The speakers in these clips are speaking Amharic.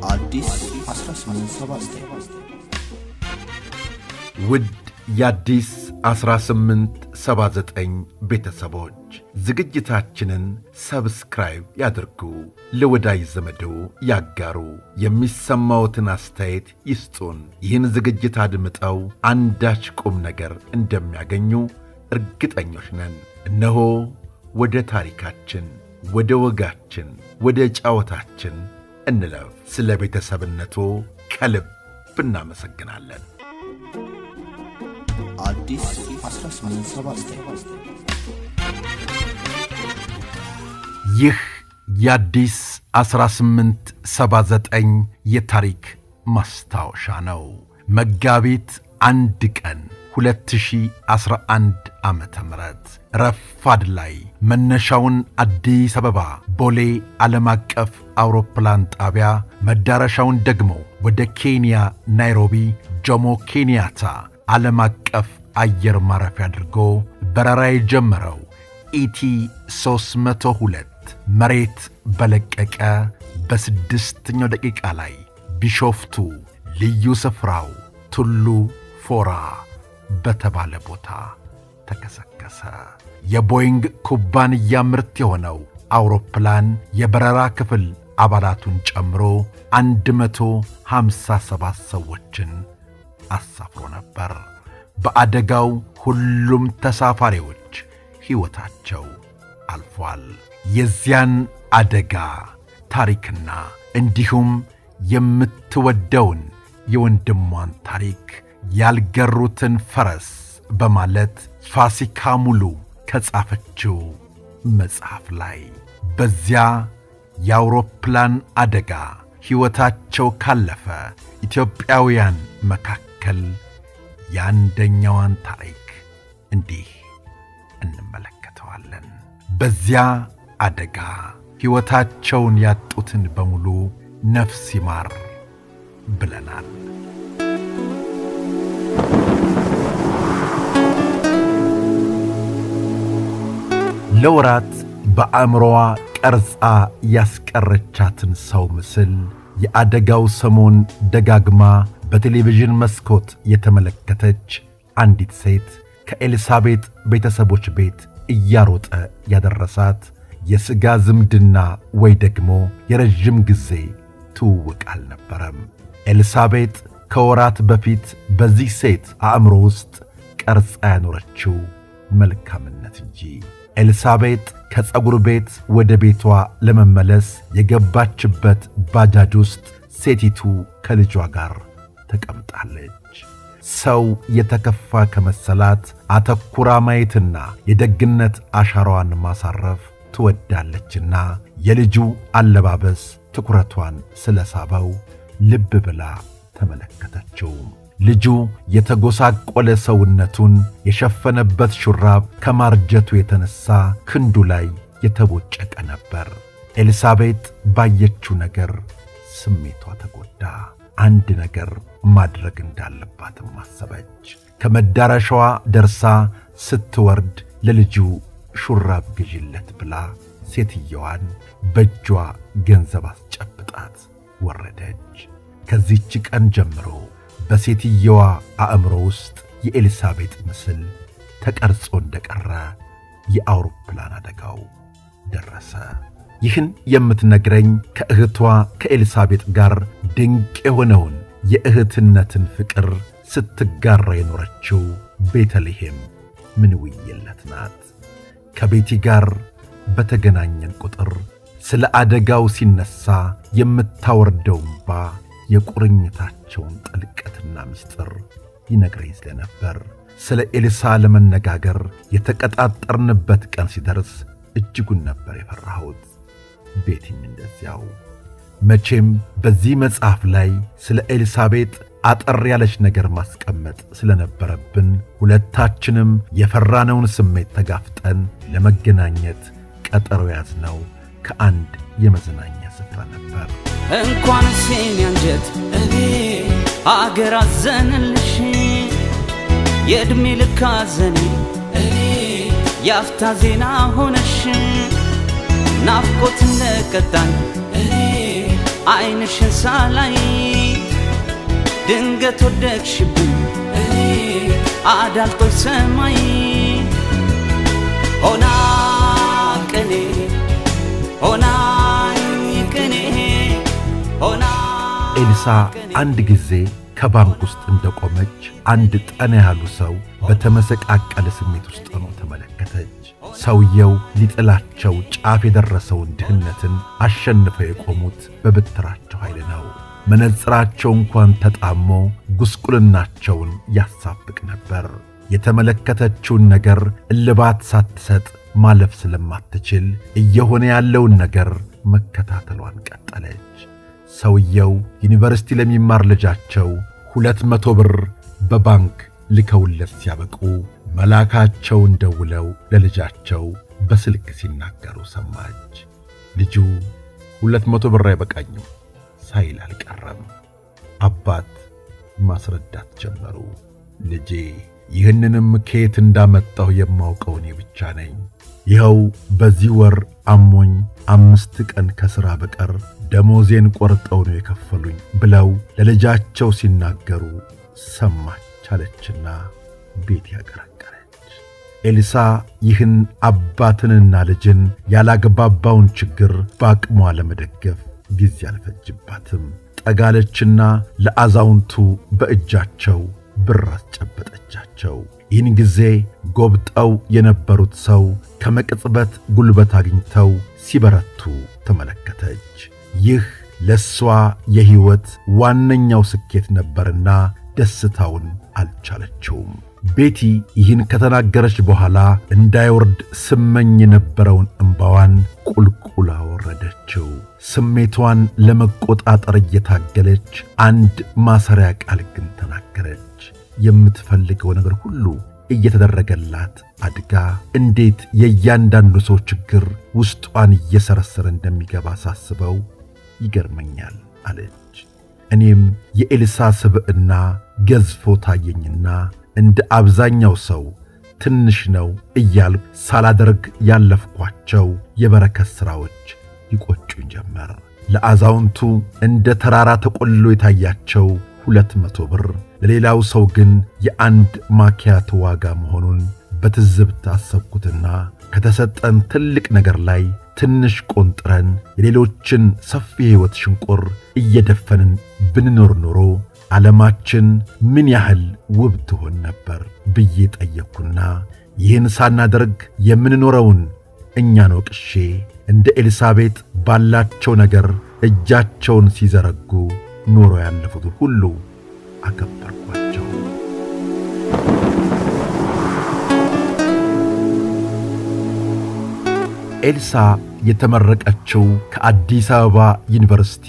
አዲስ 1879 ውድ የአዲስ 1879 ቤተሰቦች ዝግጅታችንን ሰብስክራይብ ያድርጉ፣ ለወዳጅ ዘመዶ ያጋሩ፣ የሚሰማዎትን አስተያየት ይስጡን። ይህን ዝግጅት አድምጠው አንዳች ቁም ነገር እንደሚያገኙ እርግጠኞች ነን። እነሆ ወደ ታሪካችን፣ ወደ ወጋችን፣ ወደ ጫወታችን እንለፍ። ስለ ቤተሰብነቱ ከልብ እናመሰግናለን። አዲስ 1879 ይህ የአዲስ 1879 የታሪክ ማስታወሻ ነው። መጋቢት 1 ቀን 2011 ዓመተ ምህረት ረፋድ ላይ መነሻውን አዲስ አበባ ቦሌ ዓለም አቀፍ አውሮፕላን ጣቢያ መዳረሻውን ደግሞ ወደ ኬንያ ናይሮቢ ጆሞ ኬንያታ ዓለም አቀፍ አየር ማረፊያ አድርጎ በረራ የጀመረው ኢቲ 302 መሬት በለቀቀ በ6ኛው ደቂቃ ላይ ቢሾፍቱ ልዩ ስፍራው ቱሉ ፎራ በተባለ ቦታ ተከሰከሰ። የቦይንግ ኩባንያ ምርት የሆነው አውሮፕላን የበረራ ክፍል አባላቱን ጨምሮ 157 ሰዎችን አሳፍሮ ነበር። በአደጋው ሁሉም ተሳፋሪዎች ሕይወታቸው አልፏል። የዚያን አደጋ ታሪክና እንዲሁም የምትወደውን የወንድሟን ታሪክ ያልገሩትን ፈረስ በማለት ፋሲካ ሙሉ ከጻፈችው መጽሐፍ ላይ በዚያ የአውሮፕላን አደጋ ሕይወታቸው ካለፈ ኢትዮጵያውያን መካከል የአንደኛዋን ታሪክ እንዲህ እንመለከተዋለን። በዚያ አደጋ ሕይወታቸውን ያጡትን በሙሉ ነፍስ ይማር ብለናል። ለወራት በአእምሮዋ ቀርጻ ያስቀረቻትን ሰው ምስል የአደጋው ሰሞን ደጋግማ በቴሌቪዥን መስኮት የተመለከተች አንዲት ሴት ከኤልሳቤጥ ቤተሰቦች ቤት እያሮጠ ያደረሳት የሥጋ ዝምድና ወይ ደግሞ የረጅም ጊዜ ትውውቅ አልነበረም። ኤልሳቤጥ ከወራት በፊት በዚህ ሴት አእምሮ ውስጥ ቀርጻ ያኖረችው መልካምነት እንጂ። ኤልሳቤጥ ከጸጉር ቤት ወደ ቤቷ ለመመለስ የገባችበት ባጃጅ ውስጥ ሴቲቱ ከልጇ ጋር ተቀምጣለች። ሰው የተከፋ ከመሰላት አተኩራ ማየትና የደግነት አሻራዋን ማሳረፍ ትወዳለችና የልጁ አለባበስ ትኩረቷን ስለሳበው ልብ ብላ ተመለከተችው። ልጁ የተጎሳቆለ ሰውነቱን የሸፈነበት ሹራብ ከማርጀቱ የተነሳ ክንዱ ላይ የተቦጨቀ ነበር። ኤልሳቤጥ ባየችው ነገር ስሜቷ ተጎዳ። አንድ ነገር ማድረግ እንዳለባትም አሰበች። ከመዳረሻዋ ደርሳ ስትወርድ ለልጁ ሹራብ ግዢለት ብላ ሴትየዋን በእጇ ገንዘብ አስጨብጣት ወረደች። ከዚህች ቀን ጀምሮ በሴትየዋ አእምሮ ውስጥ የኤልሳቤጥ ምስል ተቀርጾ እንደቀረ የአውሮፕላን አደጋው ደረሰ። ይህን የምትነግረኝ ከእህቷ ከኤልሳቤጥ ጋር ድንቅ የሆነውን የእህትነትን ፍቅር ስትጋራ የኖረችው ቤተልሔም ምንውየለት ናት። ከቤቲ ጋር በተገናኘን ቁጥር ስለ አደጋው ሲነሳ የምታወርደው እንባ የቁርኝታቸውን ጥልቀትና ምስጢር ይነግረኝ ስለነበር ስለ ኤልሳ ለመነጋገር የተቀጣጠርንበት ቀን ሲደርስ እጅጉን ነበር የፈራሁት። ቤቲም እንደዚያው። መቼም በዚህ መጽሐፍ ላይ ስለ ኤልሳቤጥ አጠር ያለች ነገር ማስቀመጥ ስለነበረብን ሁለታችንም የፈራነውን ስሜት ተጋፍጠን ለመገናኘት ቀጠሮ ያዝነው ከአንድ የመዝናኛ ስፍራ ነበር። እንኳን ሲን ያንጀት እኔ አገር አዘንልሽ የእድሜ ልክ አዘኔ እኔ ያፍታ ዜና ሆነሽ ናፍቆት እንደቀጣኝ እኔ አይንሽን ሳላይ ድንገት ወደቅሽብኝ እኔ አዳልጦች ሰማይ ሆና ቅኔ ሆና ቅኔ ሆና ኤልሳ አንድ ጊዜ ከባንክ ውስጥ እንደቆመች አንድ ጠና ያሉ ሰው በተመሰቃቀለ ስሜት ውስጥ ሆኖ ተመለከተች። ሰውየው ሊጥላቸው ጫፍ የደረሰውን ድህነትን አሸንፈው የቆሙት በብትራቸው ኃይል ነው። መነጽራቸው እንኳን ተጣሞ ጉስቁልናቸውን ያሳብቅ ነበር። የተመለከተችውን ነገር እልባት ሳትሰጥ ማለፍ ስለማትችል እየሆነ ያለውን ነገር መከታተሏን ቀጠለች። ሰውየው ዩኒቨርሲቲ ለሚማር ልጃቸው 200 ብር በባንክ ልከውለት ሲያበቁ መላካቸውን ደውለው ለልጃቸው በስልክ ሲናገሩ ሰማች። ልጁ 200 ብር አይበቃኝም ሳይል አልቀረም። አባት ማስረዳት ጀመሩ። ልጄ ይህንንም ከየት እንዳመጣው የማውቀው እኔ ብቻ ነኝ። ይኸው በዚህ ወር አሞኝ 5 ቀን ከሥራ በቀር ደሞዜን ቆርጠው ነው የከፈሉኝ ብለው ለልጃቸው ሲናገሩ ሰማች አለችና ቤት ያቀረቀረች። ኤልሳ ይህን አባትንና ልጅን ያላገባባውን ችግር በአቅሟ ለመደገፍ ጊዜ አልፈጅባትም። ጠጋለችና ለአዛውንቱ በእጃቸው ብር አስጨበጠቻቸው። ይህን ጊዜ ጎብጠው የነበሩት ሰው ከመቅጽበት ጉልበት አግኝተው ሲበረቱ ተመለከተች። ይህ ለሷ የሕይወት ዋነኛው ስኬት ነበርና ደስታውን አልቻለችውም። ቤቲ ይህን ከተናገረች በኋላ እንዳይወርድ ስመኝ የነበረውን እንባዋን ቁልቁል አወረደችው። ስሜቷን ለመቆጣጠር እየታገለች አንድ ማሰሪያ ቃል ግን ተናገረች። የምትፈልገው ነገር ሁሉ እየተደረገላት አድጋ እንዴት የእያንዳንዱ ሰው ችግር ውስጧን እየሰረሰረ እንደሚገባ ሳስበው ይገርመኛል አለች። እኔም የኤልሳ ስብዕና ገዝፎ ታየኝና እንደ አብዛኛው ሰው ትንሽ ነው እያልኩ ሳላደርግ ያለፍኳቸው የበረከት ሥራዎች ይቆጩኝ ጀመር። ለአዛውንቱ እንደ ተራራ ተቆልሎ የታያቸው 200 ብር ለሌላው ሰው ግን የአንድ ማኪያቶ ዋጋ መሆኑን በትዝብት አሰብኩትና ከተሰጠን ትልቅ ነገር ላይ ትንሽ ቆንጥረን የሌሎችን ሰፊ ሕይወት ሽንቁር እየደፈንን ብንኖር ኖሮ ዓለማችን ምን ያህል ውብ ትሆን ነበር ብዬ ጠየቅኩና ይህን ሳናደርግ የምንኖረውን እኛን ወቅሼ እንደ ኤልሳቤጥ ባላቸው ነገር እጃቸውን ሲዘረጉ ኖሮ ያለፉት ሁሉ አከበርኳቸው። ኤልሳ የተመረቀችው ከአዲስ አበባ ዩኒቨርሲቲ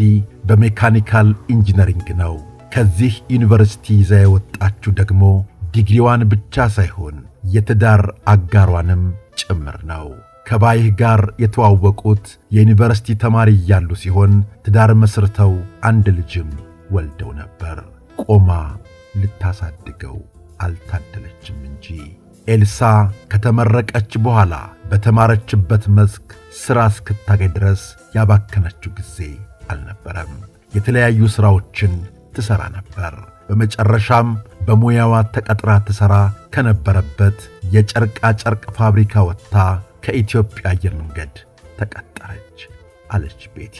በሜካኒካል ኢንጂነሪንግ ነው። ከዚህ ዩኒቨርሲቲ ይዛ የወጣችው ደግሞ ዲግሪዋን ብቻ ሳይሆን የትዳር አጋሯንም ጭምር ነው። ከባይህ ጋር የተዋወቁት የዩኒቨርሲቲ ተማሪ እያሉ ሲሆን ትዳር መስርተው አንድ ልጅም ወልደው ነበር። ቆማ ልታሳድገው አልታደለችም እንጂ። ኤልሳ ከተመረቀች በኋላ በተማረችበት መስክ ሥራ እስክታገኝ ድረስ ያባከነችው ጊዜ አልነበረም። የተለያዩ ሥራዎችን ትሠራ ነበር። በመጨረሻም በሙያዋ ተቀጥራ ትሠራ ከነበረበት የጨርቃ ጨርቅ ፋብሪካ ወጥታ ከኢትዮጵያ አየር መንገድ ተቀጠረች አለች ቤቲ።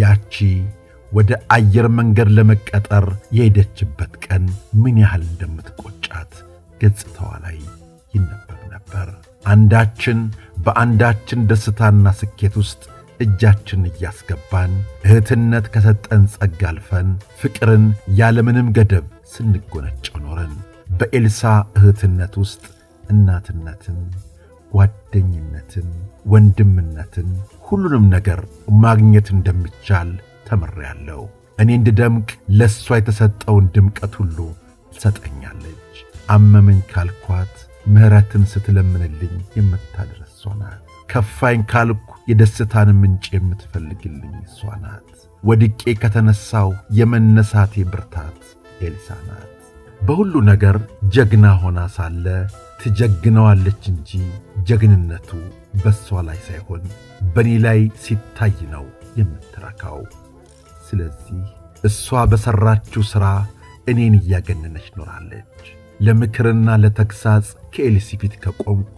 ያቺ ወደ አየር መንገድ ለመቀጠር የሄደችበት ቀን ምን ያህል እንደምትቆጫት ገጽታዋ ላይ ይነበብ ነበር። አንዳችን በአንዳችን ደስታና ስኬት ውስጥ እጃችን እያስገባን እህትነት ከሰጠን ጸጋ አልፈን ፍቅርን ያለምንም ገደብ ስንጎነጨው ኖረን። በኤልሳ እህትነት ውስጥ እናትነትን፣ ጓደኝነትን፣ ወንድምነትን፣ ሁሉንም ነገር ማግኘት እንደሚቻል ተምሬያለሁ። እኔ እንድደምቅ ለሷ የተሰጠውን ድምቀት ሁሉ ትሰጠኛለች። አመመኝ ካልኳት ምህረትን ስትለምንልኝ የምታደርስ እሷ ናት። ከፋኝ ካልኩ የደስታን ምንጭ የምትፈልግልኝ እሷ ናት። ወድቄ ከተነሳው የመነሳቴ ብርታት ኤልሳ ናት። በሁሉ ነገር ጀግና ሆና ሳለ ትጀግነዋለች እንጂ ጀግንነቱ በሷ ላይ ሳይሆን በኔ ላይ ሲታይ ነው የምትረካው። ስለዚህ እሷ በሰራችው ሥራ እኔን እያገነነች ኖራለች። ለምክርና ለተግሳጽ ከኤልሲ ፊት ከቆምኩ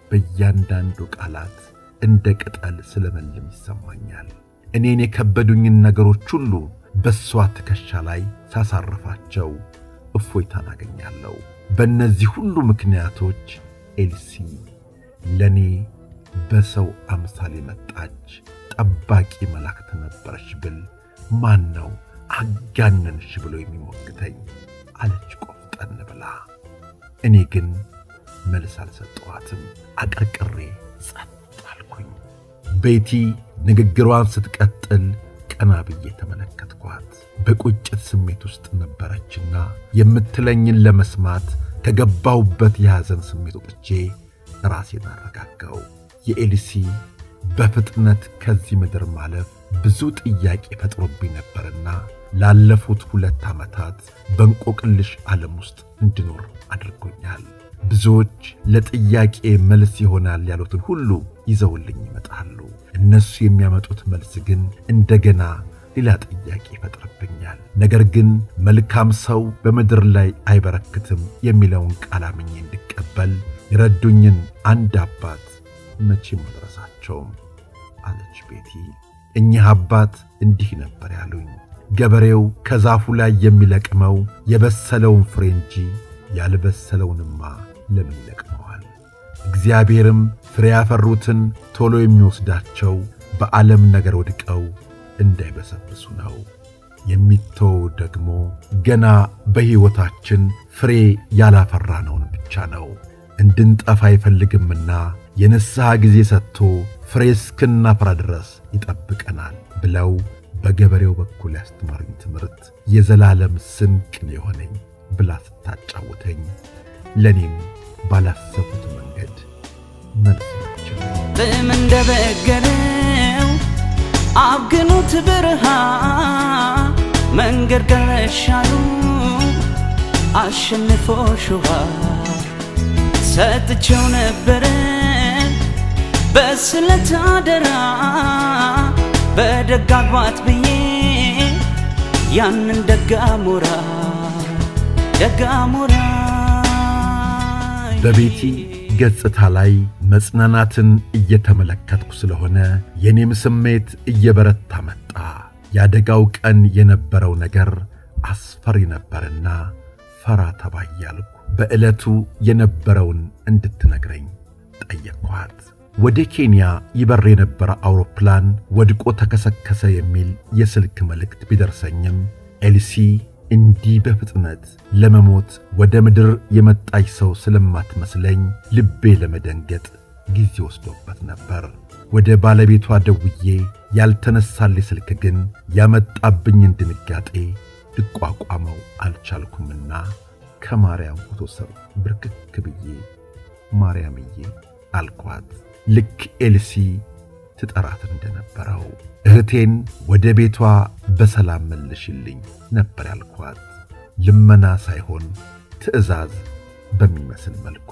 በእያንዳንዱ ቃላት እንደ ቅጠል ስለመልም ይሰማኛል። እኔን የከበዱኝን ነገሮች ሁሉ በሷ ትከሻ ላይ ሳሳርፋቸው እፎይታን አገኛለሁ። በእነዚህ ሁሉ ምክንያቶች ኤልሲ ለኔ በሰው አምሳል የመጣች ጠባቂ መላእክት ነበረች ብል ማን ነው አጋነንሽ ብሎ የሚሞግተኝ አለች ቆፍጠን ብላ። እኔ ግን መልስ አልሰጠኋትም። አቀርቅሬ ጸጥ አልኩኝ። ቤቲ ንግግሯን ስትቀጥል ቀና ብዬ ተመለከትኳት። በቁጭት ስሜት ውስጥ ነበረችና የምትለኝን ለመስማት ከገባሁበት የሐዘን ስሜት ወጥቼ ራሴን አረጋጋው። የኤልሲ በፍጥነት ከዚህ ምድር ማለፍ ብዙ ጥያቄ ፈጥሮብኝ ነበርና ላለፉት 2 ዓመታት በእንቆቅልሽ ዓለም ውስጥ እንድኖር አድርጎኛል። ብዙዎች ለጥያቄ መልስ ይሆናል ያሉትን ሁሉ ይዘውልኝ ይመጣሉ። እነሱ የሚያመጡት መልስ ግን እንደገና ሌላ ጥያቄ ይፈጥርብኛል። ነገር ግን መልካም ሰው በምድር ላይ አይበረክትም የሚለውን ቃል አምኜ እንድቀበል የረዱኝን አንድ አባት መቼም አልረሳቸውም አለች ቤቲ። እኚህ አባት እንዲህ ነበር ያሉኝ። ገበሬው ከዛፉ ላይ የሚለቅመው የበሰለውን ፍሬ እንጂ ያልበሰለውንማ ለምን ይለቅመዋል? እግዚአብሔርም ፍሬ ያፈሩትን ቶሎ የሚወስዳቸው በዓለም ነገር ወድቀው እንዳይበሰብሱ ነው። የሚተው ደግሞ ገና በሕይወታችን ፍሬ ያላፈራነውን ብቻ ነው። እንድንጠፋ አይፈልግምና የንስሐ ጊዜ ሰጥቶ ፍሬ እስክናፈራ ድረስ ይጠብቀናል ብለው በገበሬው በኩል ያስተማሩኝ ትምህርት የዘላለም ስንቅ ነው የሆነኝ ብላ ስታጫውተኝ ለኔም ባላሰቡት መንገድ መልስ ናቸው። ጥም እንደበገረው አብግኑት ብርሃ መንገድ ገረሻሉ አሸንፎ ሹሃ ሰጥቼው ነበረ በስለት አደራ በደጋግባት ብዬ ያንን ደጋሞራ በቤቲ ገጽታ ላይ መጽናናትን እየተመለከትኩ ስለሆነ የኔም ስሜት እየበረታ መጣ። ያደጋው ቀን የነበረው ነገር አስፈሪ ነበርና ፈራ ተባያልኩ። በዕለቱ የነበረውን እንድትነግረኝ ጠየቅኳት። ወደ ኬንያ ይበር የነበረ አውሮፕላን ወድቆ ተከሰከሰ የሚል የስልክ መልእክት ቢደርሰኝም ኤልሲ እንዲህ በፍጥነት ለመሞት ወደ ምድር የመጣች ሰው ስለማትመስለኝ ልቤ ለመደንገጥ ጊዜ ወስዶበት ነበር። ወደ ባለቤቷ ደውዬ ያልተነሳልኝ ስልክ ግን ያመጣብኝን ድንጋጤ ልቋቋመው አልቻልኩምና ከማርያም ፎቶ ስር ብርክክ ብዬ ማርያምዬ አልኳት። ልክ ኤልሲ ትጠራት እንደነበረው እህቴን ወደ ቤቷ በሰላም መልሽልኝ ነበር ያልኳት። ልመና ሳይሆን ትዕዛዝ በሚመስል መልኩ።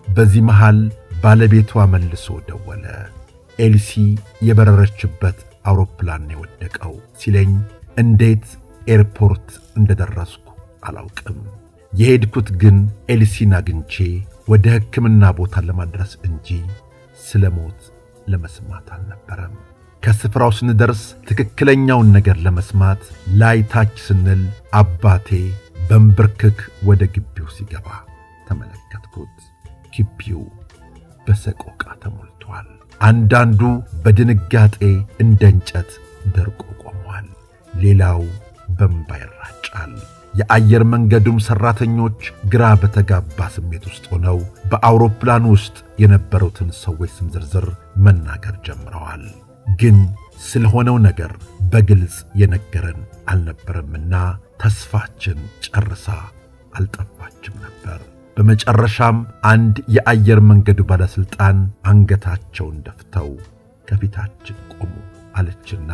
በዚህ መሃል ባለቤቷ መልሶ ደወለ። ኤልሲ የበረረችበት አውሮፕላን የወደቀው ሲለኝ እንዴት ኤርፖርት እንደደረስኩ አላውቅም። የሄድኩት ግን ኤልሲን አግኝቼ ወደ ሕክምና ቦታ ለማድረስ እንጂ ስለሞት ለመስማት አልነበረም። ከስፍራው ስንደርስ ትክክለኛውን ነገር ለመስማት ላይ ታች ስንል አባቴ በንብርክክ ወደ ግቢው ሲገባ ተመለከትኩት። ግቢው በሰቆቃ ተሞልቷል። አንዳንዱ በድንጋጤ እንደ እንጨት ደርቆ ቆሟል። ሌላው በእንባ ይራጫል። የአየር መንገዱም ሰራተኞች ግራ በተጋባ ስሜት ውስጥ ሆነው በአውሮፕላን ውስጥ የነበሩትን ሰዎች ስም ዝርዝር መናገር ጀምረዋል። ግን ስለሆነው ነገር በግልጽ የነገረን አልነበረምና ተስፋችን ጨርሳ አልጠፋችም ነበር። በመጨረሻም አንድ የአየር መንገዱ ባለስልጣን አንገታቸውን ደፍተው ከፊታችን ቆሙ አለችና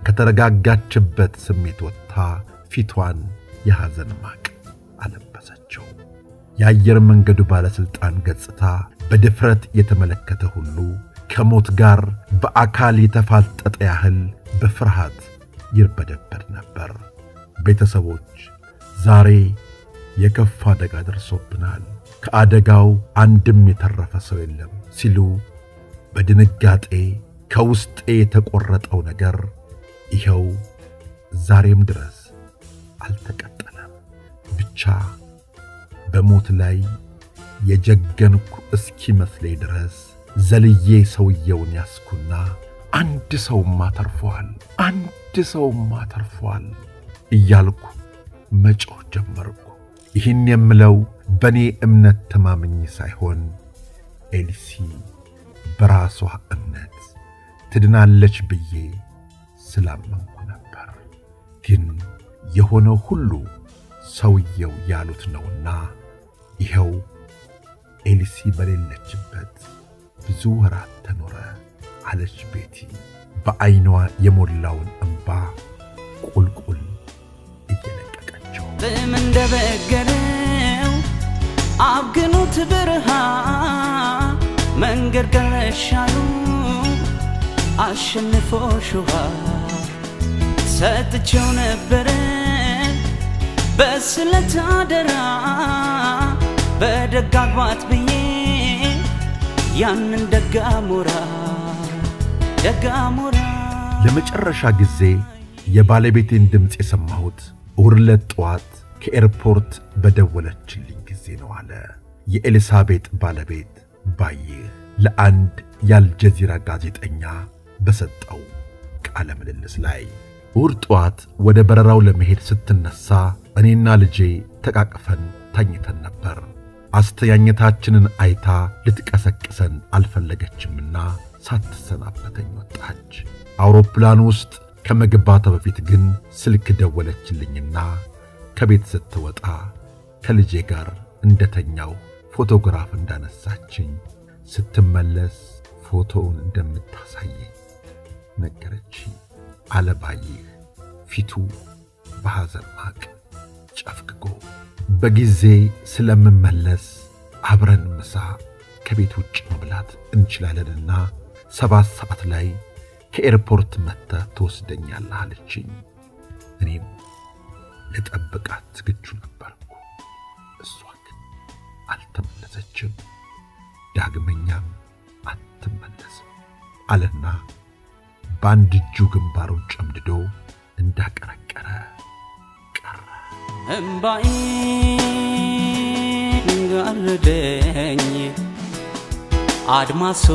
ከተረጋጋችበት ስሜት ወጥታ ፊቷን የሐዘን ማቅ አለበሰችው። የአየር መንገዱ ባለስልጣን ገጽታ በድፍረት የተመለከተ ሁሉ ከሞት ጋር በአካል የተፋጠጠ ያህል በፍርሃት ይርበደበድ ነበር። ቤተሰቦች ዛሬ የከፋ አደጋ ደርሶብናል፣ ከአደጋው አንድም የተረፈ ሰው የለም ሲሉ በድንጋጤ ከውስጤ የተቆረጠው ነገር ይኸው ዛሬም ድረስ አልተቀጠለም። ብቻ በሞት ላይ የጀገንኩ እስኪመስለኝ ድረስ ዘልዬ ሰውየውን ያስኩና አንድ ሰውማ ተርፏል እያልኩ መጮህ ጀመርኩ። ይህን የምለው በኔ እምነት ተማምኜ ሳይሆን ኤልሲ በራሷ እምነት ትድናለች ብዬ ስላመንኩ ነበር። ግን የሆነው ሁሉ ሰውየው ያሉት ነውና ይኸው ኤልሲ በሌለችበት ብዙ ወራት ተኖረ አለች ቤቲ በአይኗ የሞላውን እንባ ቁልቁል እየለቀቀችው። ጥም እንደበገረው አብግኑት ብርሃን መንገድ ገረሻሉ አሸንፎሽዋ ሰጥቼው ነበረ በስለት አደራ በደጋግባት ብዬ ያንን ደጋሞራ ለመጨረሻ ጊዜ የባለቤቴን ድምጽ የሰማሁት እሁድ ጠዋት ከኤርፖርት በደወለችልኝ ጊዜ ነው አለ የኤልሳቤጥ ባለቤት ባየ ለአንድ የአልጀዚራ ጋዜጠኛ በሰጠው ቃለ ምልልስ ላይ። እሁድ ጠዋት ወደ በረራው ለመሄድ ስትነሳ እኔና ልጄ ተቃቅፈን ተኝተን ነበር። አስተያየታችንን አይታ ልትቀሰቅሰን አልፈለገችምና ሳትሰናበተኝ ወጣች። አውሮፕላን ውስጥ ከመግባቷ በፊት ግን ስልክ ደወለችልኝና ከቤት ስትወጣ ከልጄ ጋር እንደተኛው ፎቶግራፍ እንዳነሳችኝ ስትመለስ ፎቶውን እንደምታሳየኝ ነገረችኝ። አለባይህ ፊቱ በሐዘን ማቅ ጨፍግጎ በጊዜ ስለምመለስ አብረን ምሳ ከቤት ውጭ መብላት እንችላለንና 7 ሰዓት ላይ ከኤርፖርት መጥተህ ትወስደኛለህ አለችኝ። እኔም ለጠብቃት ዝግጁ ነበርኩ። እሷ ግን አልተመለሰችም፣ ዳግመኛም አትመለስም አለና በአንድ እጁ ግንባሩን ጨምድዶ እንዳቀረቀረ ቀረ። እምባዬ ጋረደኝ አድማሶ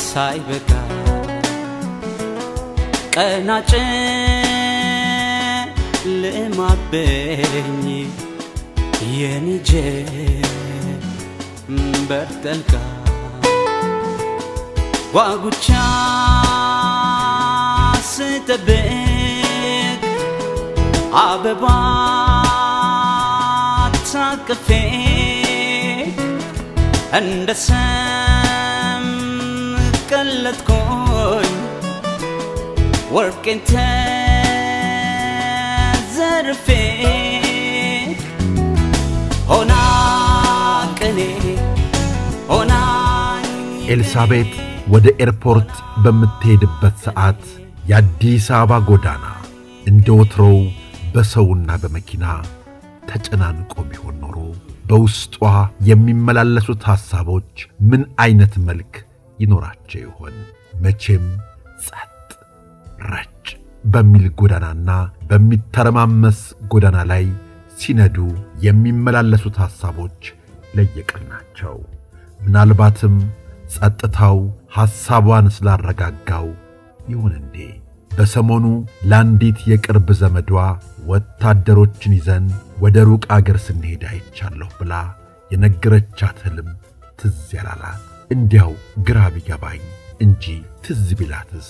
ሳይበቃ ቀናጨ ለማበኝ የኒጀ በርተልካ ዋጉቻ ስትጠብቅ አበባ ታቅፌ እንደ ሰም ቀለጥኩኝ ወርቄን ተዘርፌ ሆና ቅኔ ሆና ኤልሳቤጥ ወደ ኤርፖርት በምትሄድበት ሰዓት የአዲስ አበባ ጎዳና እንደወትሮው በሰውና በመኪና ተጨናንቆ ቢሆን ኖሮ በውስጧ የሚመላለሱት ሐሳቦች ምን አይነት መልክ ይኖራቸው ይሆን? መቼም ጸጥ ረጭ በሚል ጎዳናና በሚተረማመስ ጎዳና ላይ ሲነዱ የሚመላለሱት ሐሳቦች ለየቅል ናቸው። ምናልባትም ጸጥታው ሐሳቧን ስላረጋጋው ይሁን እንዴ በሰሞኑ ላንዲት የቅርብ ዘመዷ ወታደሮችን ይዘን ወደ ሩቅ አገር ስንሄድ አይቻለሁ ብላ የነገረቻት ህልም ትዝ ያላላት እንዲያው ግራ ቢገባኝ እንጂ ትዝ ቢላትስ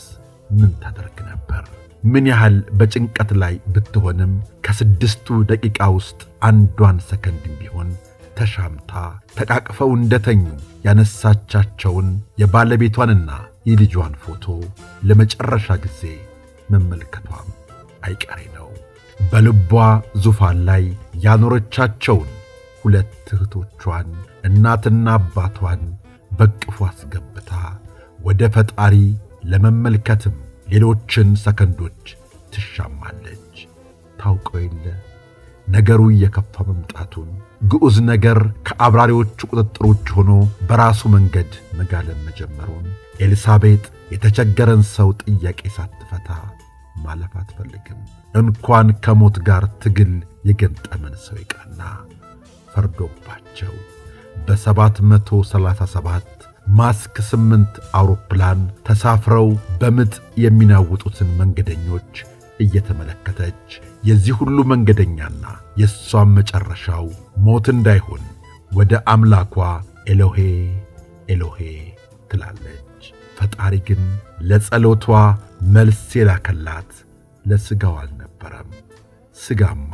ምን ታደርግ ነበር? ምን ያህል በጭንቀት ላይ ብትሆንም ከ6 ደቂቃ ውስጥ አንዷን ሰከንድ ቢሆን ተሻምታ ተቃቅፈው እንደተኙ ያነሳቻቸውን የባለቤቷንና የልጇን ፎቶ ለመጨረሻ ጊዜ መመልከቷም አይቀሬ ነው። በልቧ ዙፋን ላይ ያኖረቻቸውን 2 እህቶቿን እናትና አባቷን በቅፏ አስገብታ ወደ ፈጣሪ ለመመልከትም ሌሎችን ሰከንዶች ትሻማለች። ታውቀው የለ ነገሩ እየከፋ መምጣቱን ግዑዝ ነገር ከአብራሪዎቹ ቁጥጥር ውጭ ሆኖ በራሱ መንገድ መጋለም መጀመሩን ኤልሳቤጥ የተቸገረን ሰው ጥያቄ ሳትፈታ ማለፍ አትፈልግም። እንኳን ከሞት ጋር ትግል የገጠመን ሰው ይቀርና ፈርዶባቸው በ737 ማስክ 8 አውሮፕላን ተሳፍረው በምጥ የሚናውጡትን መንገደኞች እየተመለከተች የዚህ ሁሉ መንገደኛና የሷም መጨረሻው ሞት እንዳይሆን ወደ አምላኳ ኤሎሄ ኤሎሄ ትላለች። ፈጣሪ ግን ለጸሎቷ መልስ የላከላት ለስጋው አልነበረም። ስጋማ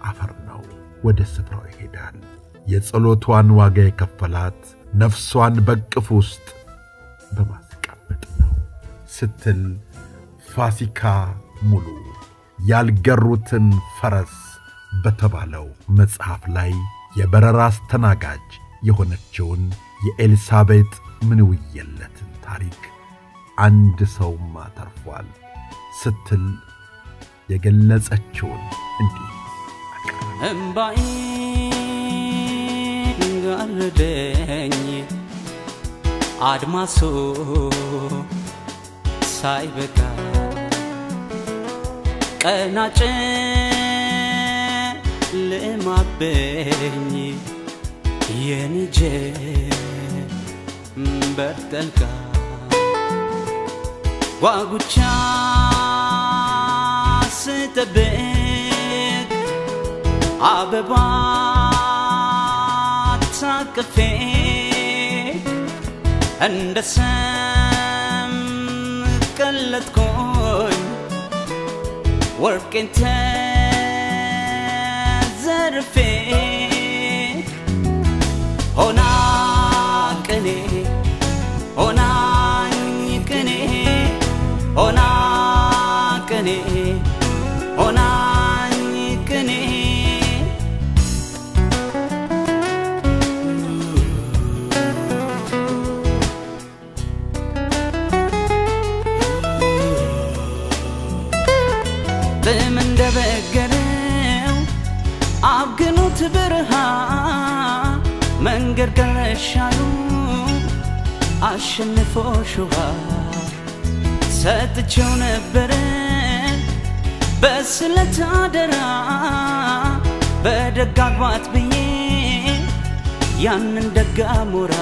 አፈር ነው፣ ወደ ስፍራው ይሄዳል። የጸሎቷን ዋጋ የከፈላት ነፍሷን በቅፍ ውስጥ በማስቀመጥ ነው ስትል ፋሲካ ሙሉ ያልገሩትን ፈረስ በተባለው መጽሐፍ ላይ የበረራ አስተናጋጅ የሆነችውን የኤልሳቤጥ ምንውየለትን ታሪክ አንድ ሰውማ ተርፏል ስትል የገለጸችውን እንዲህ እምባዬ ጋረደኝ አድማሱ ሳይበቃ ቀናጨ ለማበኝ የንጀ በርተልካ ጓጉቻ ስትጠብቅ አበባ ታቅፌ እንደ ሰም ቀለጥኩኝ ወርቄን ተዘርፌ ሆና ቅኔ ሆናኝ ቅኔ ሆና ቅኔ ሆናኝ ቅኔ ጥም እንደበገረው አብግኑት ብርሃ መንገድ ገረሻሉ አሸንፎ ሹሃ ሰጥቼው ነበረ በስለት አደራ በደጋግባት ብዬ ያንን ደጋሞራ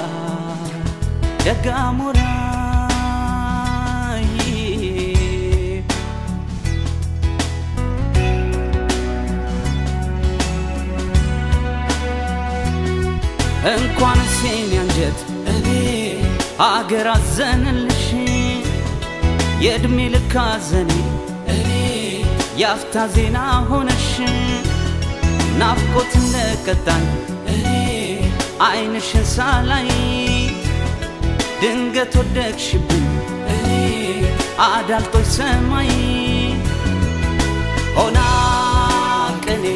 እንኳን ሲን ያንጀት እኔ አገር አዘንልሽ የእድሜ ልክ አዘኔ እኔ ያፍታ ዜና ሆነሽ ናፍቆት እንደቀጣኝ እኔ አይንሽን ሳላይ ድንገት ወደቅሽብኝ እኔ አዳልጦች ሰማይ ሆና ቅኔ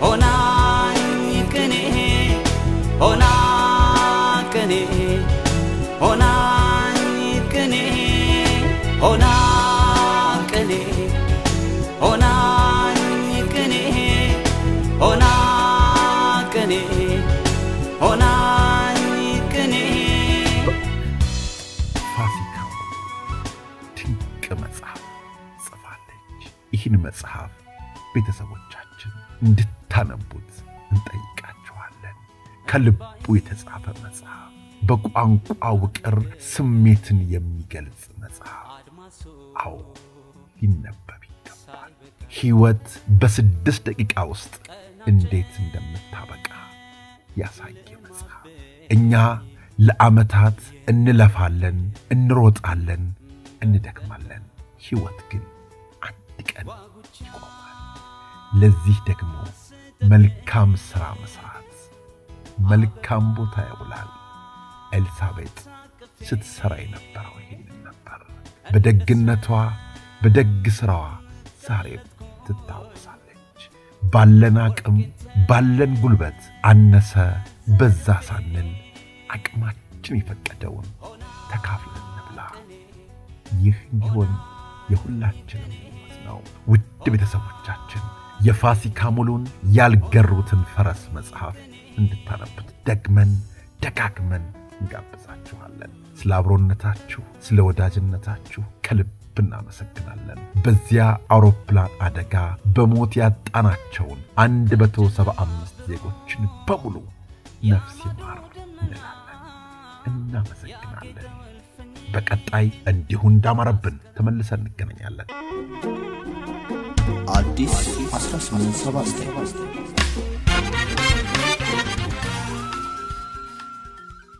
ሆና ቅኔ ሆና ቅኔ ሆና ቅኔ ሆና ቅኔ ሆና ቅኔ ሆና ቅኔ ሆና ቅኔ ፋሲካው ድንቅ መጽሐፍ ጽፋለች። ይህን መጽሐፍ ቤተሰቦቻችን እንድታነቡት እንጠይቃችኋለን። ከልቡ የተጻፈ መጽሐፍ፣ በቋንቋ ውቅር ስሜትን የሚገልጽ መጽሐፍ። አዎ ሊነበብ ይገባል። ሕይወት በ6 ደቂቃ ውስጥ እንዴት እንደምታበቃ ያሳየ መጽሐፍ። እኛ ለዓመታት እንለፋለን፣ እንሮጣለን፣ እንደክማለን። ሕይወት ግን አንድ ቀን ይቆማል። ለዚህ ደግሞ መልካም ሥራ መስራት መልካም ቦታ ያውላል። ኤልሳቤጥ ስትሰራ የነበረው ይሄንን ነበር። በደግነቷ በደግ ሥራዋ ዛሬም ትታወሳለች። ባለን አቅም ባለን ጉልበት አነሰ በዛ ሳንል አቅማችን የፈቀደውን ተካፍለን እንብላ። ይህ እንዲሆን የሁላችንም ነው። ውድ ቤተሰቦቻችን የፋሲካ ሙሉን ያልገሩትን ፈረስ መጽሐፍ እንድታነቡት ደጋግመን እንጋብዛችኋለን። ስለ አብሮነታችሁ ስለ ወዳጅነታችሁ ከልብ እናመሰግናለን። በዚያ አውሮፕላን አደጋ በሞት ያጣናቸውን 175 ዜጎችን በሙሉ ነፍስ ይማር እንላለን። እናመሰግናለን። በቀጣይ እንዲሁ እንዳማረብን ተመልሰን እንገናኛለን። አዲስ 1879